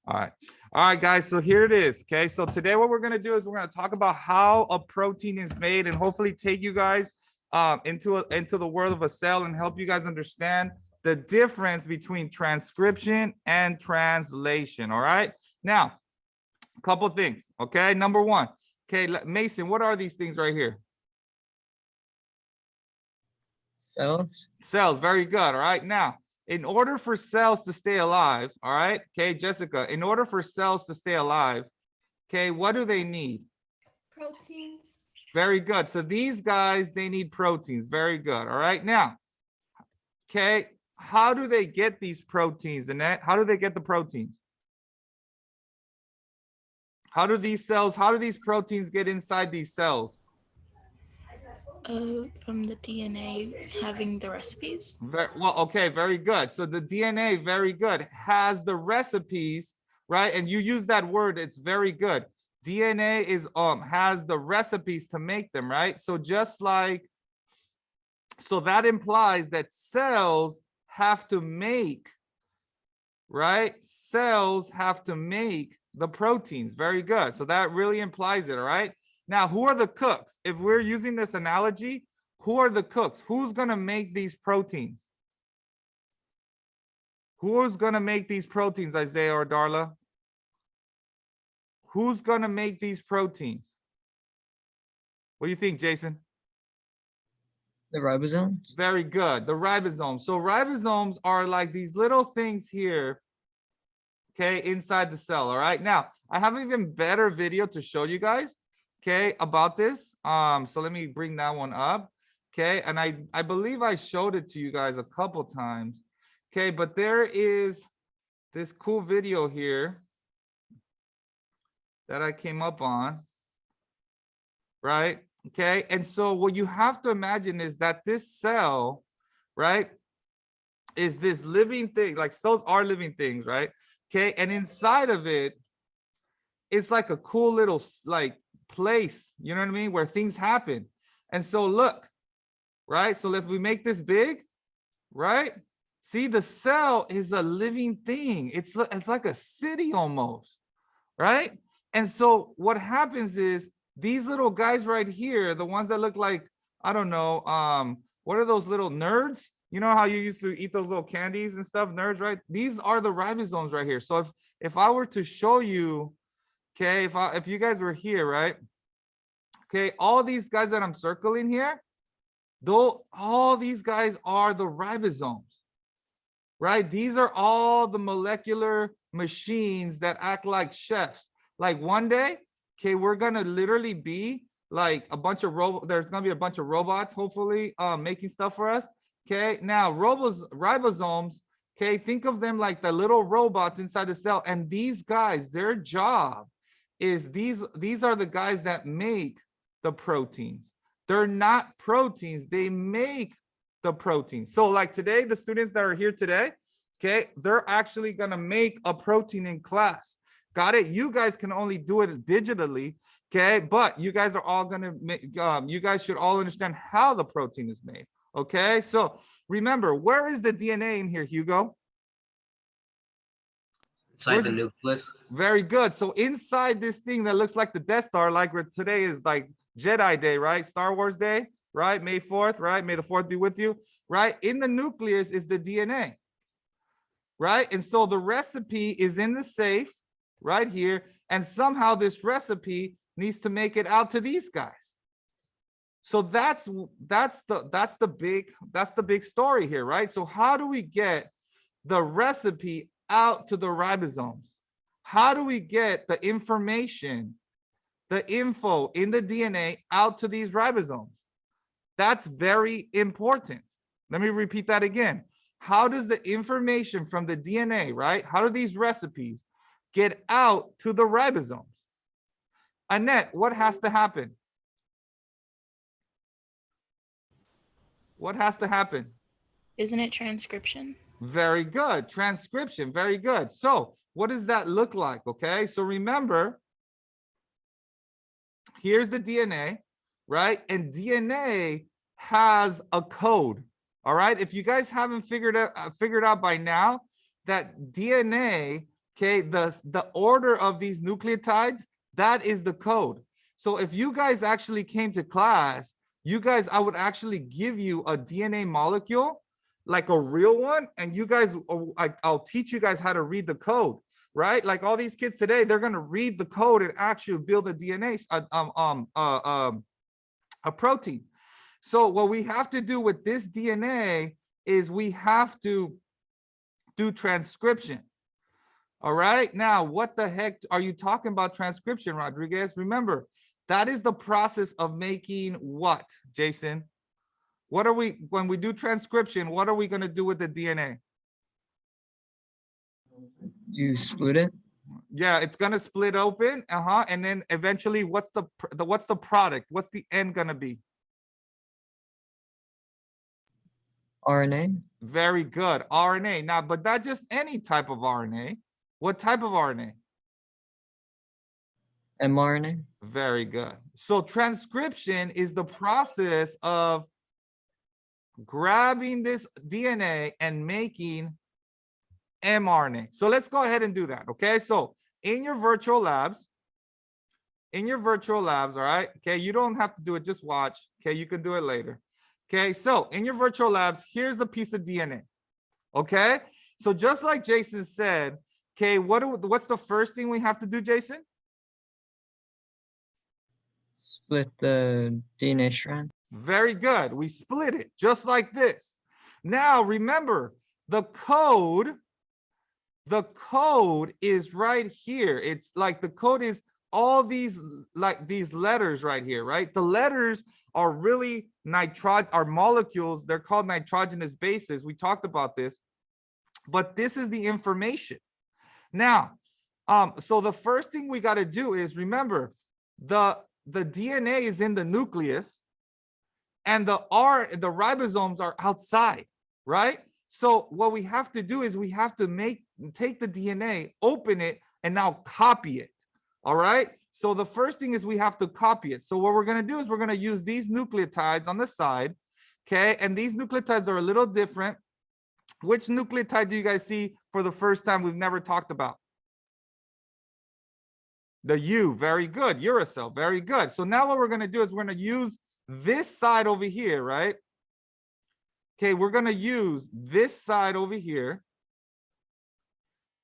All right. All right, guys. So here it is. Okay. So today what we're going to do is we're going to talk about how a protein is made and hopefully take you guys into the world of a cell and help you guys understand the difference between transcription and translation. All right. Now, a couple things. Okay. Number one. Okay. Mason, what are these things right here? Cells. Cells. Very good. All right. Now, in order for cells to stay alive, all right, okay, Jessica, in order for cells to stay alive, okay, what do they need? Proteins. Very good. So these guys, they need proteins. Very good. All right. Now, okay, how do they get these proteins, Annette? How do they get the proteins? How do these proteins get inside these cells? From the DNA having the recipes. Well, okay, very good. So the DNA, very good, has the recipes, right? And you use that word, it's very good. DNA is has the recipes to make them, right? So just like, so that implies that cells have to make, right? Cells have to make the proteins. Very good. So that really implies it, all right? Now, who are the cooks? If we're using this analogy, who are the cooks? Who's going to make these proteins? Who's going to make these proteins, Isaiah or Darla? Who's going to make these proteins? What do you think, Jason? The ribosomes. Very good. The ribosomes. So ribosomes are like these little things here, okay, inside the cell, all right? Now, I have an even better video to show you guys, okay, about this. So let me bring that one up. Okay, and I believe I showed it to you guys a couple times. Okay, but there is this cool video here that I came up on, right? Okay, and so what you have to imagine is that this cell, right, is this living thing, like cells are living things, right? Okay, and inside of it, it's like a cool little like place, you know what I mean, where things happen. And so look, right? So if we make this big, right? See, the cell is a living thing. It's like a city almost, right? And so what happens is these little guys right here, the ones that look like, I don't know, what are those little nerds? You know how you used to eat those little candies and stuff, nerds, right? These are the ribosomes right here. So if I were to show you, okay, if you guys were here, right? Okay, all these guys that I'm circling here, though, all these guys are the ribosomes, right? These are all the molecular machines that act like chefs. Like one day, okay, we're gonna literally be like a bunch of there's gonna be a bunch of robots, hopefully, making stuff for us. Okay, now ribosomes, okay, think of them like the little robots inside the cell. And these guys, their job is these are the guys that make the proteins. They're not proteins, they make the proteins. So like today, the students that are here today, okay, they're actually gonna make a protein in class. Got it? You guys can only do it digitally, okay? But you guys are all gonna make, you guys should all understand how the protein is made, okay? So remember, where is the DNA in here, Hugo? Inside the nucleus. Very good. So inside this thing that looks like the Death Star, like today is like Jedi Day, right? Star Wars Day, right? May 4th, right? May the 4th be with you, right? In the nucleus is the DNA, right? And so the recipe is in the safe right here. And somehow this recipe needs to make it out to these guys. So that's the big story here, right? So how do we get the recipe out to the ribosomes? How do we get the information, the info in the DNA out to these ribosomes? That's very important. Let me repeat that again. How does the information from the DNA, right? How do these recipes get out to the ribosomes? Annette, what has to happen? What has to happen? Isn't it transcription? Very good. Transcription. Very good. So what does that look like? Okay. So remember, here's the DNA, right? And DNA has a code. All right. If you guys haven't figured out by now that DNA, Okay, the order of these nucleotides, that is the code. So if you guys actually came to class, you guys, I would actually give you a DNA molecule, like a real one, and you guys, I'll teach you guys how to read the code, right? Like all these kids today, they're gonna read the code and actually build a DNA, a protein. So what we have to do with this DNA is we have to do transcription. All right, now what the heck are you talking about transcription, Rodriguez? Remember, that is the process of making what, Jason? What are we, when we do transcription, what are we going to do with the DNA? You split it. Yeah, it's going to split open, and then eventually what's the product? What's the end going to be? RNA. Very good, RNA. Now, but not just any type of RNA. What type of RNA? mRNA. Very good. So transcription is the process of grabbing this DNA and making mRNA. So let's go ahead and do that, okay? So in your virtual labs, all right, okay, you don't have to do it, just watch, okay? You can do it later, okay? So in your virtual labs, here's a piece of DNA, okay? So just like Jason said, okay, what's the first thing we have to do, Jason? Split the DNA strand. Very good. We split it just like this. Now remember, the code is right here. It's like the code is all these, like these letters right here, right? The letters are really are molecules. They're called nitrogenous bases. We talked about this, but this is the information. Now, so the first thing we got to do is remember the DNA is in the nucleus and the ribosomes are outside, right? So what we have to do is we have to take the DNA, open it, and now copy it. All right. So the first thing is we have to copy it. So what we're going to do is we're going to use these nucleotides on the side. Okay. And these nucleotides are a little different. Which nucleotide do you guys see for the first time we've never talked about? The U. Very good. Uracil. Very good. So now what we're going to do is we're going to use this side over here, right? Okay, we're going to use this side over here.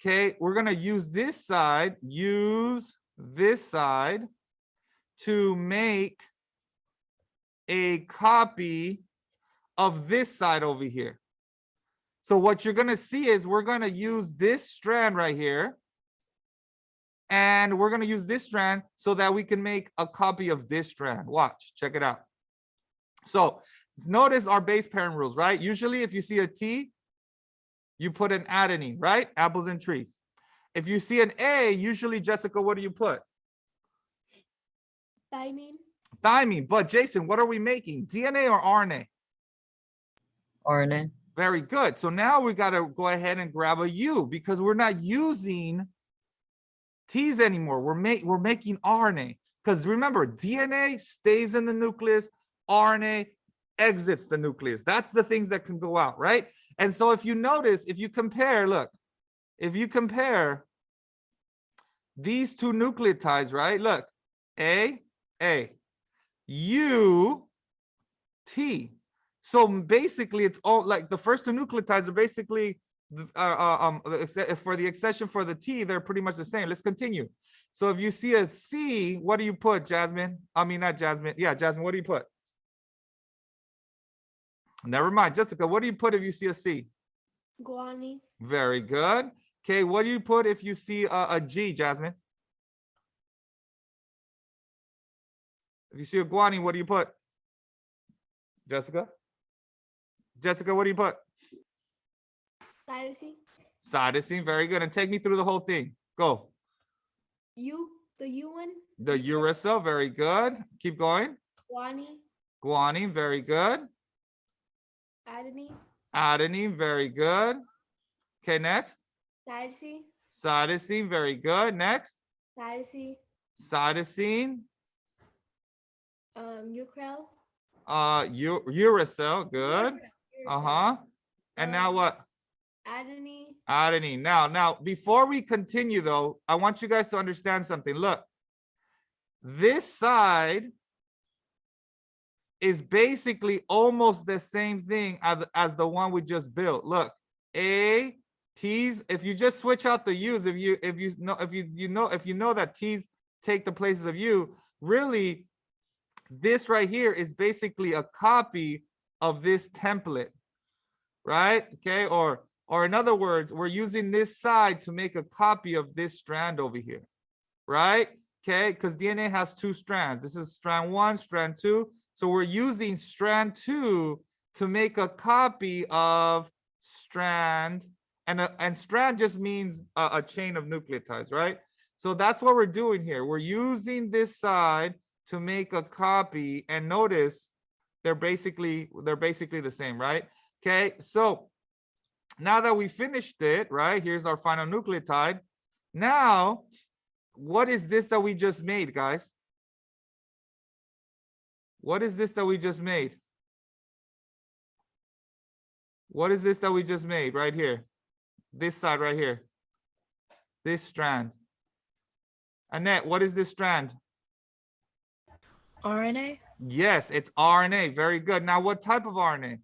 Okay, we're going to use this side to make a copy of this side over here. So what you're going to see is we're going to use this strand right here. And we're going to use this strand so that we can make a copy of this strand. Watch, check it out. So notice our base pairing rules, right? Usually if you see a T, you put an adenine, right? Apples and trees. If you see an A, usually, Jessica, what do you put? Thymine. Thymine. But Jason, what are we making? DNA or RNA? RNA. Very good. So now we got to go ahead and grab a U because we're not using T's anymore. We're making RNA because remember, DNA stays in the nucleus, RNA exits the nucleus. That's the things that can go out, right? And so if you notice, if you compare, look, if you compare these two nucleotides, right? Look, A, U, T. So basically, it's all like the first two nucleotides are basically, for the exception for the T, they're pretty much the same. Let's continue. So if you see a C, what do you put, Jasmine? I mean, not Jasmine. Yeah, Jasmine, what do you put? Never mind. Jessica, what do you put if you see a C? Guanine. Very good. Okay, what do you put if you see a G, Jasmine? If you see a guanine, what do you put? Jessica? Jessica, what do you put? Cytosine. Cytosine, very good. And take me through the whole thing. Go. The U one. The uracil, very good. Keep going. Guanine. Guanine, very good. Adenine. Adenine, very good. Okay, next. Cytosine. Cytosine, very good. Next. Cytosine. Cytosine. Uracil. Uracil, good. Uh-huh. And now what? Adenine. Adenine. Now, before we continue though, I want you guys to understand something. Look, this side is basically almost the same thing as the one we just built. Look, A, T's, if you just switch out the U's, if you know that T's take the places of U, really, this right here is basically a copy of this template, right? Okay, or in other words, we're using this side to make a copy of this strand over here, right? Okay, because DNA has two strands. This is strand 1, strand 2. So we're using strand 2 to make a copy of strand, and strand just means a chain of nucleotides, right? So that's what we're doing here. We're using this side to make a copy, and notice they're basically the same, right? Okay, so now that we finished it, right? Here's our final nucleotide. Now, what is this that we just made, guys? What is this that we just made? What is this that we just made right here? This side right here. This strand. Annette, what is this strand? RNA? Yes, it's RNA. Very good. Now, what type of RNA?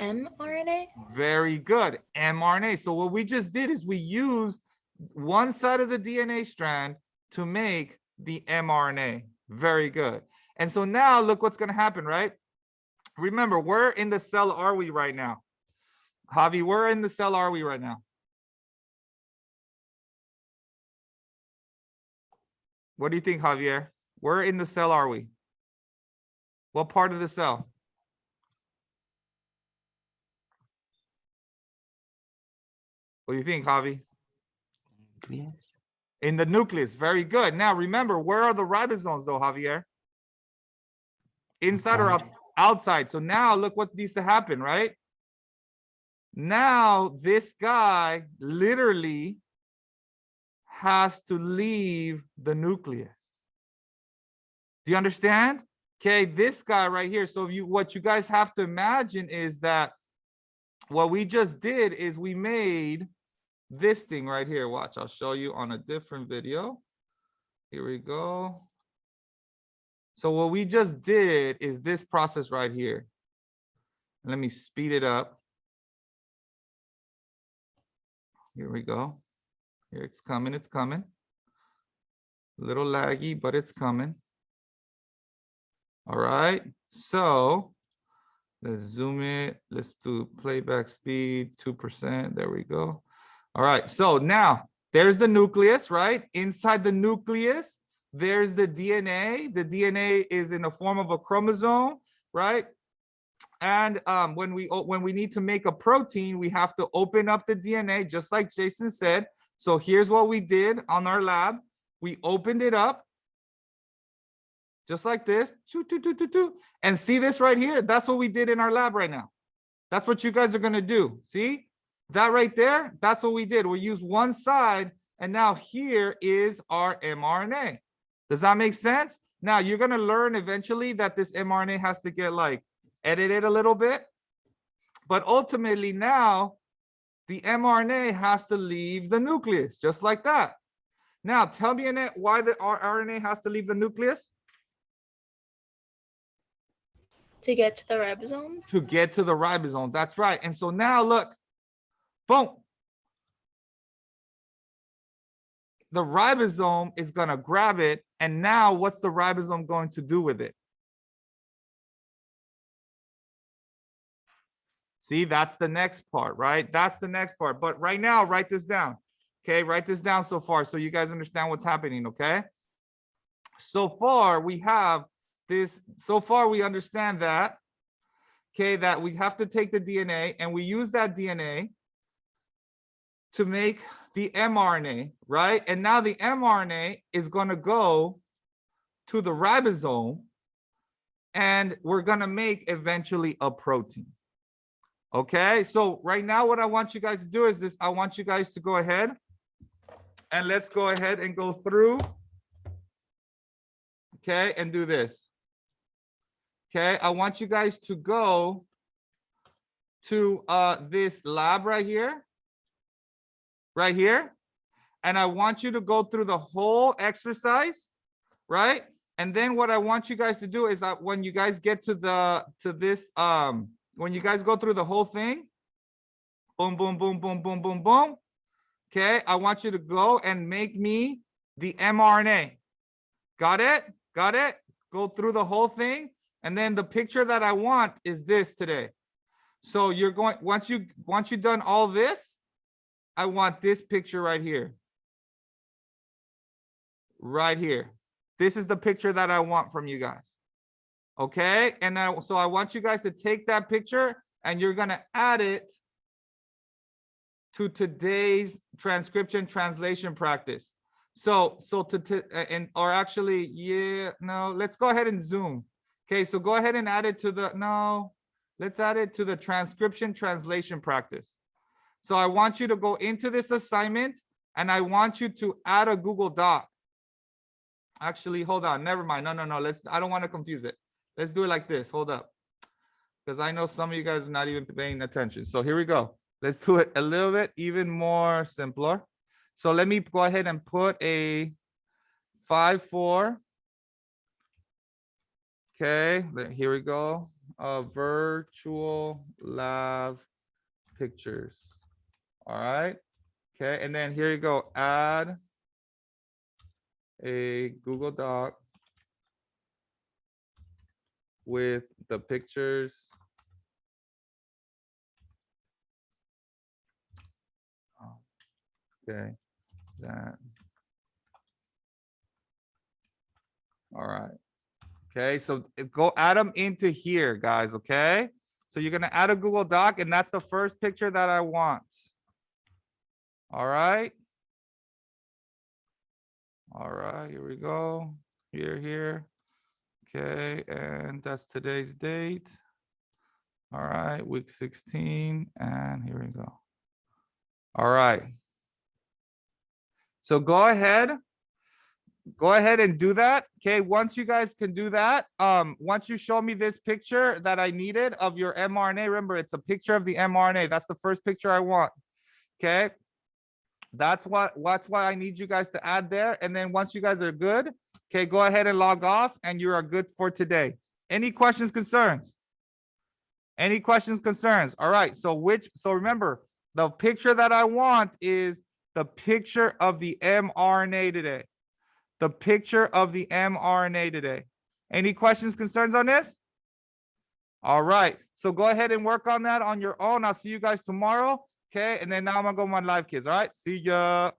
mRNA? Very good. mRNA. So what we just did is we used one side of the DNA strand to make the mRNA. Very good. And so now look what's going to happen, right? Remember, where in the cell are we right now? Javi, where in the cell are we right now? What do you think, Javier? Where in the cell are we? What part of the cell? What do you think, Javi? Nucleus. In the nucleus. Very good. Now, remember, where are the ribosomes, though, Javier? Inside or outside? So now look what needs to happen, right? Now, this guy literally has to leave the nucleus. Do you understand? Okay, this guy right here. So what you guys have to imagine is that what we just did is we made this thing right here. Watch, I'll show you on a different video. Here we go. So what we just did is this process right here. Let me speed it up. Here we go. Here it's coming, it's coming. A little laggy, but it's coming. All right, so let's zoom it. Let's do playback speed, 2%. There we go. All right, so now there's the nucleus, right? Inside the nucleus, there's the DNA. The DNA is in the form of a chromosome, right? And when we need to make a protein, we have to open up the DNA, just like Jason said. So here's what we did on our lab. We opened it up, just like this. And see this right here? That's what we did in our lab right now. That's what you guys are going to do. See that right there? That's what we did. We used one side, and now here is our mRNA. Does that make sense? Now you're going to learn eventually that this mRNA has to get like edited a little bit. But ultimately now the mRNA has to leave the nucleus, just like that. Now tell me, Annette, why the RNA has to leave the nucleus? To get to the ribosomes? To get to the ribosome. That's right. And so now look, boom. The ribosome is going to grab it. And now what's the ribosome going to do with it? See, that's the next part, right? That's the next part. But right now, write this down. Okay, write this down so far so you guys understand what's happening, okay? So far, we have this. So far, we understand that, okay, that we have to take the DNA and we use that DNA to make the mRNA, right? And now the mRNA is going to go to the ribosome and we're going to make eventually a protein. Okay, so right now what I want you guys to do is this. I want you guys to go ahead and let's go ahead and go through, okay, and do this. Okay, I want you guys to go to this lab right here. Right here. And I want you to go through the whole exercise, right? And then what I want you guys to do is that when you guys get to this, when you guys go through the whole thing, boom, boom, boom, boom, boom, boom, boom. Okay, I want you to go and make me the mRNA. Got it? Got it? Go through the whole thing. And then the picture that I want is this today. So you're going, once you've done all this, I want this picture right here. Right here. This is the picture that I want from you guys. Okay, and so I want you guys to take that picture and you're gonna add it to today's transcription translation practice. So or actually, yeah, no, let's go ahead and zoom. Okay, so go ahead and add it to let's add it to the transcription translation practice. So I want you to go into this assignment and I want you to add a Google Doc. Actually, hold on, never mind. No, I don't want to confuse it. Let's do it like this. Hold up. Because I know some of you guys are not even paying attention. So here we go. Let's do it a little bit even more simpler. So let me go ahead and put a 5-4. Okay, here we go. Virtual lab pictures. All right. Okay, and then here you go. Add a Google Doc with the pictures. Okay, that. All right. Okay, so go add them into here, guys. Okay, so you're gonna add a Google Doc, and that's the first picture that I want. All right. All right, here we go. Here. Okay, and that's today's date. All right, week 16, and here we go. All right. So go ahead and do that. Okay, once you guys can do that, once you show me this picture that I needed of your mRNA, remember it's a picture of the mRNA. That's the first picture I want. Okay, that's what I need you guys to add there. And then once you guys are good, okay, go ahead and log off and you are good for today. Any questions, concerns? Any questions, concerns? All right, so remember, the picture that I want is the picture of the mRNA today. The picture of the mRNA today. Any questions, concerns on this? All right, so go ahead and work on that on your own. I'll see you guys tomorrow. Okay, and then now I'm gonna go on my live, kids. All right, see ya.